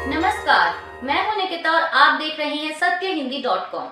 नमस्कार, मैं हूं निकिता और आप देख रहे हैं सत्यहिंदी.com।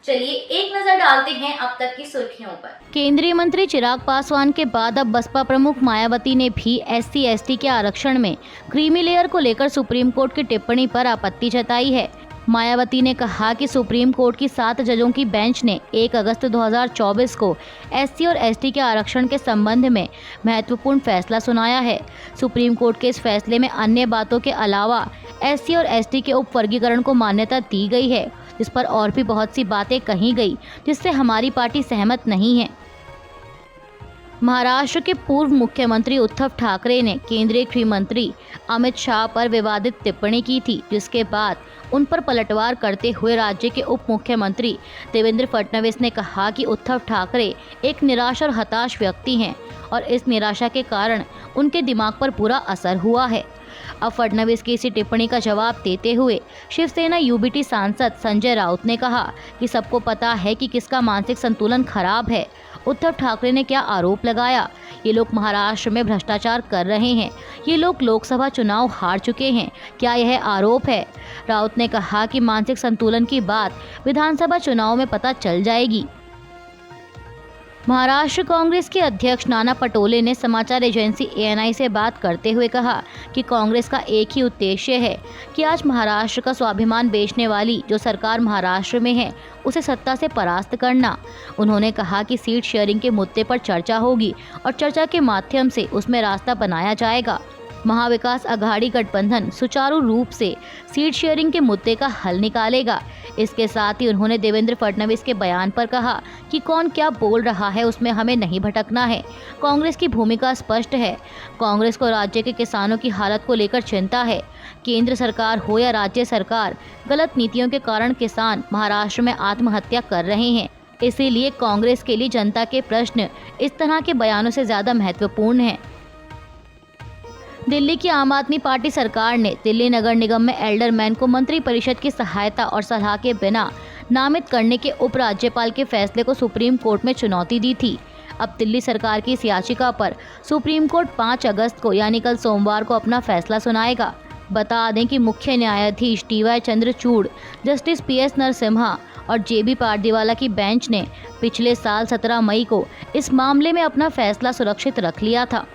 चलिए एक नजर डालते हैं अब तक की सुर्खियों पर। केंद्रीय मंत्री चिराग पासवान के बाद अब बसपा प्रमुख मायावती ने भी SC/ST के आरक्षण में क्रीमी लेयर को लेकर सुप्रीम कोर्ट की टिप्पणी पर आपत्ति जताई है। मायावती ने कहा कि सुप्रीम कोर्ट की 7 जजों की बेंच ने 1 अगस्त 2024 को SC और ST के आरक्षण के संबंध में महत्वपूर्ण फैसला सुनाया है। सुप्रीम कोर्ट के इस फैसले में अन्य बातों के अलावा SC और ST के उप वर्गीकरण को मान्यता दी गई है, जिस पर और भी बहुत सी बातें कही गई जिससे हमारी पार्टी सहमत नहीं है। महाराष्ट्र के पूर्व मुख्यमंत्री उद्धव ठाकरे ने केंद्रीय गृह मंत्री अमित शाह पर विवादित टिप्पणी की थी, जिसके बाद उन पर पलटवार करते हुए राज्य के उप मुख्यमंत्री देवेंद्र फडणवीस ने कहा कि उद्धव ठाकरे एक निराश और हताश व्यक्ति हैं और इस निराशा के कारण उनके दिमाग पर बुरा असर हुआ है। अब फडणवीस की इसी टिप्पणी का जवाब देते हुए शिवसेना UBT सांसद संजय राउत ने कहा कि सबको पता है कि किसका मानसिक संतुलन खराब है। उद्धव ठाकरे ने क्या आरोप लगाया? ये लोग महाराष्ट्र में भ्रष्टाचार कर रहे हैं। ये लोग लोकसभा चुनाव हार चुके हैं। क्या यह आरोप है? राउत ने कहा कि मानसिक संतुलन की बात विधानसभा चुनाव में पता चल जाएगी। महाराष्ट्र कांग्रेस के अध्यक्ष नाना पटोले ने समाचार एजेंसी ANI से बात करते हुए कहा कि कांग्रेस का एक ही उद्देश्य है कि आज महाराष्ट्र का स्वाभिमान बेचने वाली जो सरकार महाराष्ट्र में है उसे सत्ता से परास्त करना। उन्होंने कहा कि सीट शेयरिंग के मुद्दे पर चर्चा होगी और चर्चा के माध्यम से उसमें रास्ता बनाया जाएगा। महाविकास आघाड़ी गठबंधन सुचारू रूप से सीट शेयरिंग के मुद्दे का हल निकालेगा। इसके साथ ही उन्होंने देवेंद्र फडणवीस के बयान पर कहा कि कौन क्या बोल रहा है उसमें हमें नहीं भटकना है। कांग्रेस की भूमिका स्पष्ट है। कांग्रेस को राज्य के किसानों की हालत को लेकर चिंता है। केंद्र सरकार हो या राज्य सरकार, गलत नीतियों के कारण किसान महाराष्ट्र में आत्महत्या कर रहे हैं। इसीलिए कांग्रेस के लिए जनता के प्रश्न इस तरह के बयानों से ज्यादा महत्वपूर्ण है। दिल्ली की आम आदमी पार्टी सरकार ने दिल्ली नगर निगम में एल्डरमैन को मंत्री परिषद की सहायता और सलाह के बिना नामित करने के उपराज्यपाल के फैसले को सुप्रीम कोर्ट में चुनौती दी थी। अब दिल्ली सरकार की इस याचिका पर सुप्रीम कोर्ट 5 अगस्त को यानी कल सोमवार को अपना फैसला सुनाएगा। बता दें कि मुख्य न्यायाधीश DY Chandrachud, justice PS Narasimha और JB पारदीवाला की बेंच ने पिछले साल 17 मई को इस मामले में अपना फैसला सुरक्षित रख लिया था।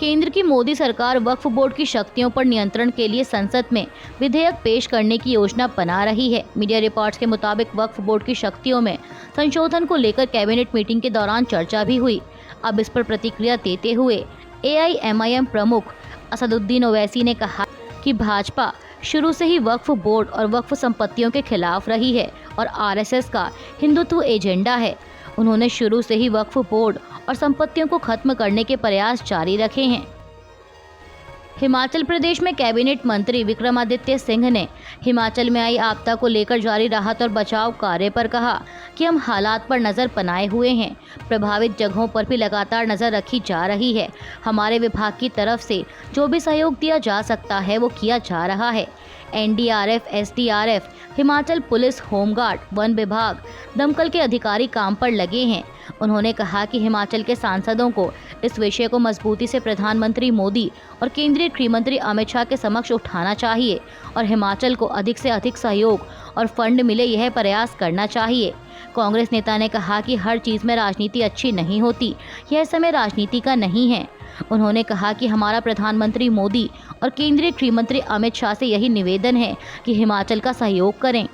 केंद्र की मोदी सरकार वक्फ बोर्ड की शक्तियों पर नियंत्रण के लिए संसद में विधेयक पेश करने की योजना बना रही है। मीडिया रिपोर्ट्स के मुताबिक वक्फ बोर्ड की शक्तियों में संशोधन को लेकर कैबिनेट मीटिंग के दौरान चर्चा भी हुई। अब इस पर प्रतिक्रिया देते हुए AIMIM प्रमुख असदुद्दीन ओवैसी ने कहा कि भाजपा शुरू से ही वक्फ बोर्ड और वक्फ संपत्तियों के खिलाफ रही है और RSS का हिंदुत्व एजेंडा है। उन्होंने शुरू से ही वक्फ बोर्ड और संपत्तियों को खत्म करने के प्रयास जारी रखे हैं। हिमाचल प्रदेश में कैबिनेट मंत्री विक्रमादित्य सिंह ने हिमाचल में आई आपदा को लेकर जारी राहत और बचाव कार्य पर कहा कि हम हालात पर नज़र बनाए हुए हैं। प्रभावित जगहों पर भी लगातार नज़र रखी जा रही है। हमारे विभाग की तरफ से जो भी सहयोग दिया जा सकता है वो किया जा रहा है। NDRF, SDRF, Himachal police, home guard, one विभाग, दमकल के अधिकारी काम पर लगे हैं। उन्होंने कहा कि हिमाचल के सांसदों को इस विषय को मजबूती से प्रधानमंत्री मोदी और केंद्रीय गृह मंत्री अमित शाह के समक्ष उठाना चाहिए और हिमाचल को अधिक से अधिक सहयोग और फंड मिले यह प्रयास करना चाहिए। कांग्रेस नेता ने कहा कि हर चीज़ में राजनीति अच्छी नहीं होती, यह समय राजनीति का नहीं है। उन्होंने कहा कि हमारा प्रधानमंत्री मोदी और केंद्रीय गृह मंत्री अमित शाह से यही निवेदन है कि हिमाचल का सहयोग करें।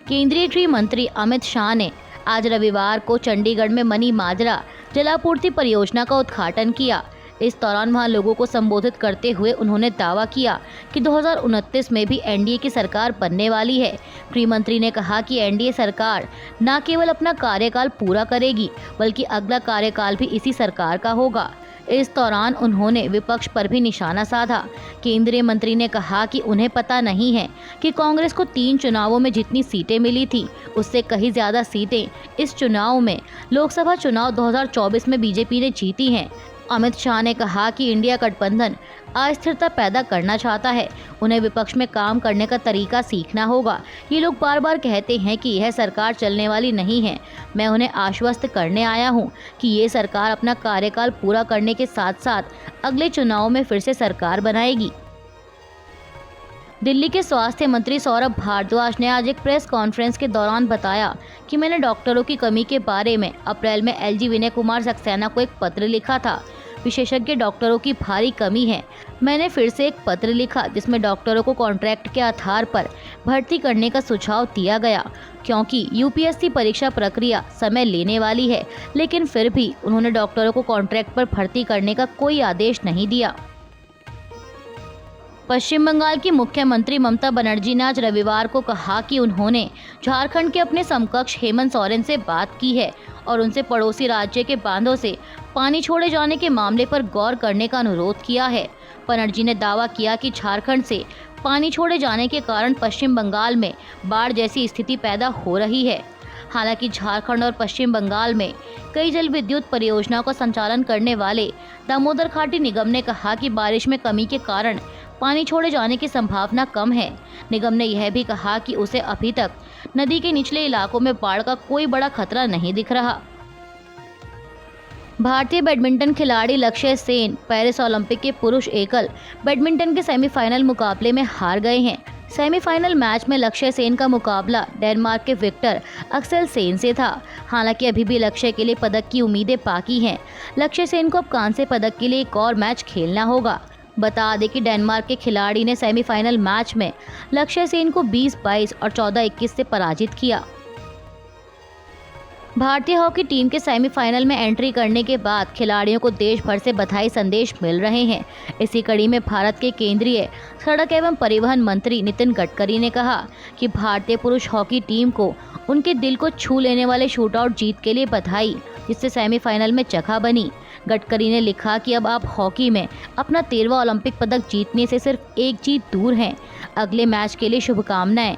केंद्रीय गृह मंत्री अमित शाह ने आज रविवार को चंडीगढ़ में मनी माजरा जलापूर्ति परियोजना का उद्घाटन किया। इस दौरान वहां लोगों को संबोधित करते हुए उन्होंने दावा किया कि 2029 में भी NDA की सरकार बनने वाली है। गृह मंत्री ने कहा कि NDA सरकार न केवल अपना कार्यकाल पूरा करेगी बल्कि अगला कार्यकाल भी इसी सरकार का होगा। इस दौरान उन्होंने विपक्ष पर भी निशाना साधा। केंद्रीय मंत्री ने कहा कि उन्हें पता नहीं है कि कांग्रेस को 3 चुनावों में जितनी सीटें मिली थी उससे कहीं ज़्यादा सीटें इस चुनाव में लोकसभा चुनाव 2024 में बीजेपी ने जीती हैं। अमित शाह ने कहा कि इंडिया गठबंधन अस्थिरता पैदा करना चाहता है। उन्हें विपक्ष में काम करने का तरीका सीखना होगा। ये लोग बार बार कहते हैं कि यह सरकार चलने वाली नहीं है। मैं उन्हें आश्वस्त करने आया हूं कि ये सरकार अपना कार्यकाल पूरा करने के साथ साथ अगले चुनाव में फिर से सरकार बनाएगी। दिल्ली के स्वास्थ्य मंत्री सौरभ भारद्वाज ने आज एक प्रेस कॉन्फ्रेंस के दौरान बताया कि मैंने डॉक्टरों की कमी के बारे में अप्रैल में एलजी विनय कुमार सक्सेना को एक पत्र लिखा था। विशेषज्ञ डॉक्टरों की भारी कमी है। मैंने फिर से एक पत्र लिखा जिसमें डॉक्टरों को कॉन्ट्रैक्ट के आधार पर भर्ती करने का सुझाव दिया गया, क्योंकि यूपीएससी परीक्षा प्रक्रिया समय लेने वाली है। लेकिन फिर भी उन्होंने डॉक्टरों को कॉन्ट्रैक्ट पर भर्ती करने का कोई आदेश नहीं दिया। पश्चिम बंगाल की मुख्यमंत्री ममता बनर्जी ने आज रविवार को कहा कि उन्होंने झारखंड के अपने समकक्ष हेमंत सोरेन से बात की है और उनसे पड़ोसी राज्य के बांधों से पानी छोड़े जाने के मामले पर गौर करने का अनुरोध किया है। बनर्जी ने दावा किया कि झारखंड से पानी छोड़े जाने के कारण पश्चिम बंगाल में बाढ़ जैसी स्थिति पैदा हो रही है। हालांकि झारखंड और पश्चिम बंगाल में कई जल विद्युत परियोजनाओं का संचालन करने वाले दामोदर घाटी निगम ने कहा कि बारिश में कमी के कारण पानी छोड़े जाने की संभावना कम है। निगम ने यह भी कहा कि उसे अभी तक नदी के निचले इलाकों में बाढ़ का कोई बड़ा खतरा नहीं दिख रहा। भारतीय बैडमिंटन खिलाड़ी लक्ष्य सेन पेरिस ओलंपिक के पुरुष एकल बैडमिंटन के सेमीफाइनल मुकाबले में हार गए हैं। सेमीफाइनल मैच में लक्ष्य सेन का मुकाबला डेनमार्क के विक्टर एक्सेलसेन से था। हालांकि अभी भी लक्ष्य के लिए पदक की उम्मीदें बाकी हैं। लक्ष्य सेन को अब कांस्य पदक के लिए एक और मैच खेलना होगा। बता दें कि डेनमार्क के खिलाड़ी ने सेमीफाइनल मैच में लक्ष्य सेन को 20-22 और 14-21 से पराजित किया। भारतीय हॉकी टीम के सेमीफाइनल में एंट्री करने के बाद खिलाड़ियों को देश भर से बधाई संदेश मिल रहे हैं। इसी कड़ी में भारत के केंद्रीय सड़क एवं परिवहन मंत्री नितिन गडकरी ने कहा कि भारतीय पुरुष हॉकी टीम को उनके दिल को छू लेने वाले शूटआउट जीत के लिए बधाई, जिससे सेमीफाइनल में जगह बनी। गडकरी ने लिखा कि अब आप हॉकी में अपना 13वां ओलंपिक पदक जीतने से सिर्फ एक जीत दूर हैं। अगले मैच के लिए शुभकामनाएं।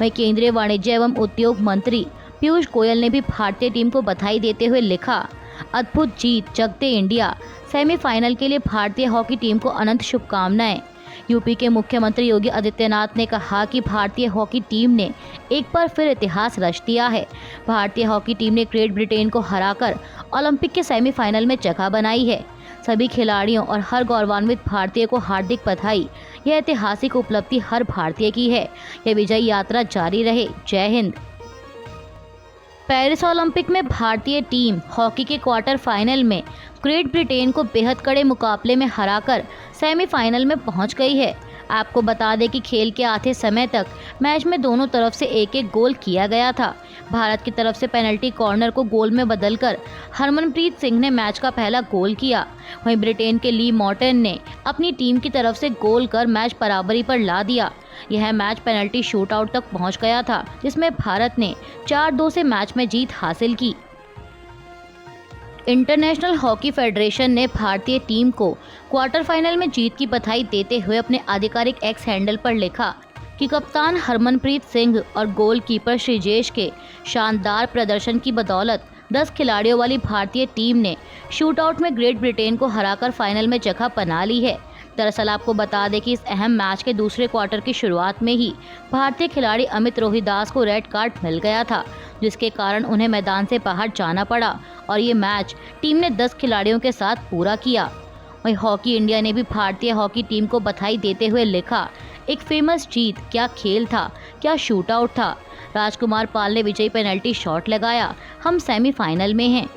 वहीं केंद्रीय वाणिज्य एवं उद्योग मंत्री पीयूष गोयल ने भी भारतीय टीम को बधाई देते हुए लिखा, अद्भुत जीत, जगते इंडिया। सेमीफाइनल के लिए भारतीय हॉकी टीम को अनंत शुभकामनाएं। यूपी के मुख्यमंत्री योगी आदित्यनाथ ने कहा कि भारतीय हॉकी टीम ने एक बार फिर इतिहास रच दिया है। भारतीय हॉकी टीम ने ग्रेट ब्रिटेन को हराकर ओलंपिक के सेमीफाइनल में जगह बनाई है। सभी खिलाड़ियों और हर गौरवान्वित भारतीय को हार्दिक बधाई। यह ऐतिहासिक उपलब्धि हर भारतीय की है। यह विजयी यात्रा जारी रहे। जय हिंद। पेरिस ओलंपिक में भारतीय टीम हॉकी के क्वार्टर फाइनल में ग्रेट ब्रिटेन को बेहद कड़े मुकाबले में हराकर सेमीफाइनल में पहुंच गई है। आपको बता दें कि खेल के आधे समय तक मैच में दोनों तरफ से एक एक गोल किया गया था। भारत की तरफ से पेनल्टी कॉर्नर को गोल में बदलकर हरमनप्रीत सिंह ने मैच का पहला गोल किया। वहीं ब्रिटेन के ली मॉर्टन ने अपनी टीम की तरफ से गोल कर मैच बराबरी पर ला दिया। यह मैच पेनल्टी शूटआउट तक पहुंच गया था, जिसमें भारत ने 4-2 से मैच में जीत हासिल की। इंटरनेशनल हॉकी फेडरेशन ने भारतीय टीम को क्वार्टर फाइनल में जीत की बधाई देते हुए अपने आधिकारिक एक्स हैंडल पर लिखा कि कप्तान हरमनप्रीत सिंह और गोलकीपर श्रीजेश के शानदार प्रदर्शन की बदौलत 10 खिलाड़ियों वाली भारतीय टीम ने शूटआउट में ग्रेट ब्रिटेन को हराकर फाइनल में जगह बना ली है। दरअसल आपको बता दें कि इस अहम मैच के दूसरे क्वार्टर की शुरुआत में ही भारतीय खिलाड़ी अमित रोहिदास को रेड कार्ड मिल गया था, जिसके कारण उन्हें मैदान से बाहर जाना पड़ा और ये मैच टीम ने 10 खिलाड़ियों के साथ पूरा किया। वहीं हॉकी इंडिया ने भी भारतीय हॉकी टीम को बधाई देते हुए लिखा, एक फेमस जीत, क्या खेल था, क्या शूटआउट था। राजकुमार पाल ने विजयी पेनल्टी शॉट लगाया। हम सेमीफाइनल में हैं।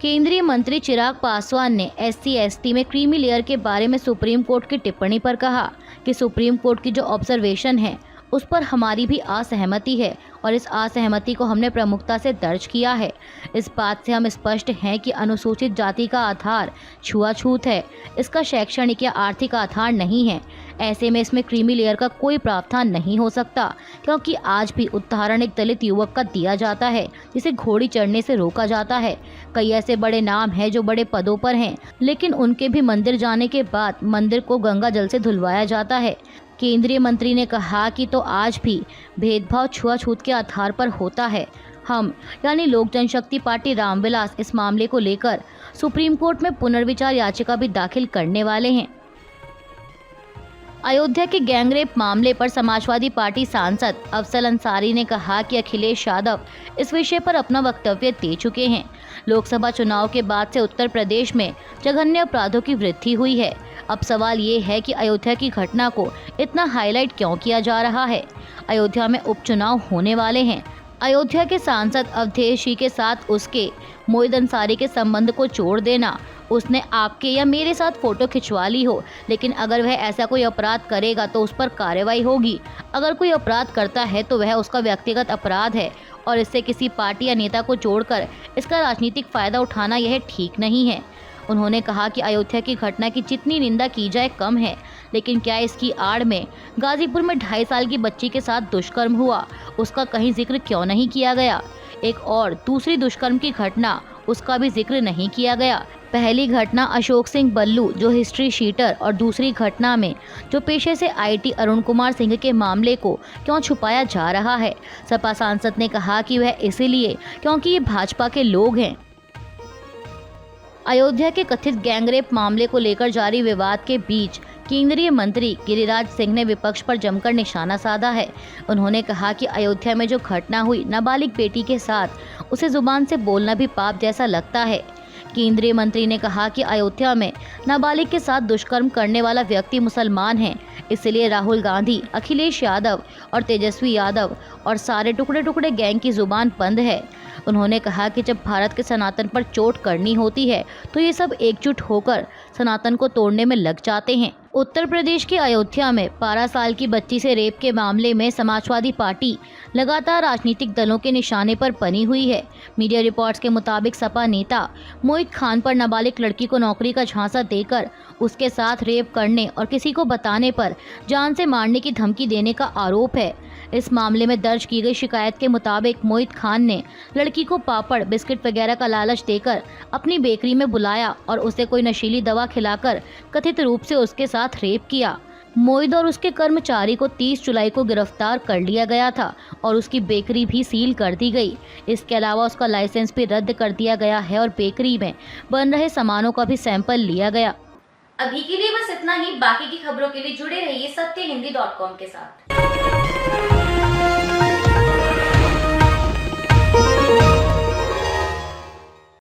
केंद्रीय मंत्री चिराग पासवान ने SC/ST में क्रीमी लेयर के बारे में सुप्रीम कोर्ट की टिप्पणी पर कहा कि सुप्रीम कोर्ट की जो ऑब्जर्वेशन है उस पर हमारी भी असहमति है और इस असहमति को हमने प्रमुखता से दर्ज किया है। इस बात से हम स्पष्ट हैं कि अनुसूचित जाति का आधार छुआछूत है, इसका शैक्षणिक या आर्थिक आधार नहीं है। ऐसे में इसमें क्रीमी लेयर का कोई प्रावधान नहीं हो सकता, क्योंकि आज भी उदाहरण एक दलित युवक का दिया जाता है जिसे घोड़ी चढ़ने से रोका जाता है। कई ऐसे बड़े नाम हैं जो बड़े पदों पर हैं, लेकिन उनके भी मंदिर जाने के बाद मंदिर को गंगा जल से धुलवाया जाता है। केंद्रीय मंत्री ने कहा कि तो आज भी भेदभाव छुआछूत के आधार पर होता है। हम यानी लोक जनशक्ति पार्टी रामविलास इस मामले को लेकर सुप्रीम कोर्ट में पुनर्विचार याचिका भी दाखिल करने वाले हैं। अयोध्या के गैंगरेप मामले पर समाजवादी पार्टी सांसद अफजल अंसारी ने कहा कि अखिलेश यादव इस विषय पर अपना वक्तव्य दे चुके हैं। लोकसभा चुनाव के बाद से उत्तर प्रदेश में जघन्य अपराधों की वृद्धि हुई है। अब सवाल ये है कि अयोध्या की घटना को इतना हाईलाइट क्यों किया जा रहा है। अयोध्या में उपचुनाव होने वाले हैं। अयोध्या के सांसद अवधेश जी के साथ उसके मोहित अंसारी के संबंध को जोड़ देना, उसने आपके या मेरे साथ फोटो खिंचवा ली हो, लेकिन अगर वह ऐसा कोई अपराध करेगा तो उस पर कार्रवाई होगी। अगर कोई अपराध करता है तो वह उसका व्यक्तिगत अपराध है और इससे किसी पार्टी या नेता को जोड़कर इसका राजनीतिक फायदा उठाना यह ठीक नहीं है। उन्होंने कहा कि अयोध्या की घटना की जितनी निंदा की जाए कम है, लेकिन क्या इसकी आड़ में गाजीपुर में 2.5 साल की बच्ची के साथ दुष्कर्म हुआ, उसका कहीं जिक्र क्यों नहीं किया गया। एक और दूसरी दुष्कर्म की घटना, उसका भी जिक्र नहीं किया गया। पहली घटना अशोक सिंह बल्लू जो हिस्ट्री शीटर और दूसरी घटना में जो पेशे से आईटी अरुण कुमार सिंह के मामले को क्यों छुपाया जा रहा है। सपा सांसद ने कहा कि वह इसलिए क्योंकि ये भाजपा के लोग हैं। अयोध्या के कथित गैंगरेप मामले को लेकर जारी विवाद के बीच केंद्रीय मंत्री गिरिराज सिंह ने विपक्ष पर जमकर निशाना साधा है। उन्होंने कहा कि अयोध्या में जो घटना हुई नाबालिग बेटी के साथ, उसे जुबान से बोलना भी पाप जैसा लगता है। केंद्रीय मंत्री ने कहा कि अयोध्या में नाबालिग के साथ दुष्कर्म करने वाला व्यक्ति मुसलमान है, इसलिए राहुल गांधी, अखिलेश यादव और तेजस्वी यादव और सारे टुकड़े टुकड़े गैंग की जुबान बंद है। उन्होंने कहा कि जब भारत के सनातन पर चोट करनी होती है तो ये सब एकजुट होकर सनातन को तोड़ने में लग जाते हैं। उत्तर प्रदेश के अयोध्या में 12 साल की बच्ची से रेप के मामले में समाजवादी पार्टी लगातार राजनीतिक दलों के निशाने पर बनी हुई है। मीडिया रिपोर्ट्स के मुताबिक सपा नेता मोहित खान पर नाबालिग लड़की को नौकरी का झांसा देकर उसके साथ रेप करने और किसी को बताने पर जान से मारने की धमकी देने का आरोप है। इस मामले में दर्ज की गई शिकायत के मुताबिक मोहित खान ने लड़की को पापड़, बिस्किट वगैरह का लालच देकर अपनी बेकरी में बुलाया और उसे कोई नशीली दवा खिलाकर कथित रूप से उसके साथ रेप किया। मोहित और उसके कर्मचारी को 30 जुलाई को गिरफ्तार कर लिया गया था और उसकी बेकरी भी सील कर दी गई। इसके अलावा उसका लाइसेंस भी रद्द कर दिया गया है और बेकरी में बन रहे सामानों का भी सैंपल लिया गया। अभी के लिए बस इतना ही। बाकी की खबरों के लिए जुड़े रहिए सत्यहिंदी.com के साथ।